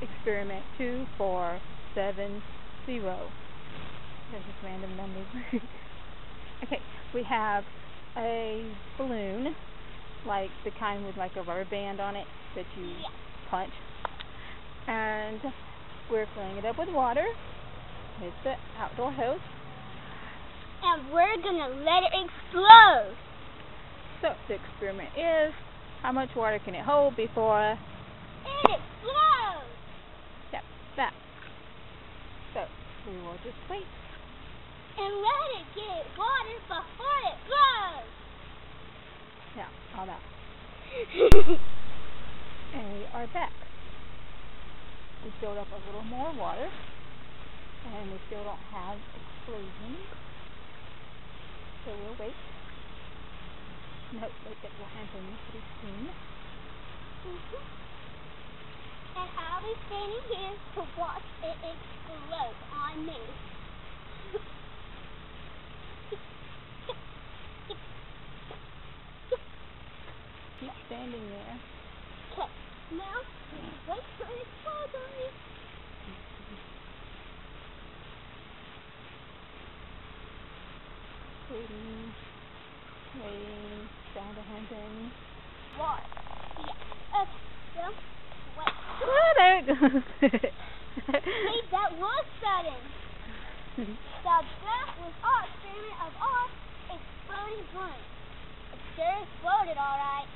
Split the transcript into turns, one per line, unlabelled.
experiment 2470. There's just random numbers. Okay, we have a balloon, like the kind with like a rubber band on it that you punch. And we're filling it up with water. It's the outdoor hose.
And we're gonna let it explode.
So the experiment is, how much water can it hold before
it explodes?
Yep, that. So we will just wait.
And let it get water before it blows.
Yeah, all that. And we are back. We filled up a little more water, and we still don't have explosions. So we'll wait. No, wait, it will happen pretty soon.
And I'll be standing here to watch it explode on me.
Keep standing there.
Okay, now wait for it to explode on me.
Waiting, sound to happen.
What? Yeah. Okay, so wait.
Oh, there it goes.
Hey, that was sudden. Now that was our experiment of our exploding balloon. It sure exploded, all right.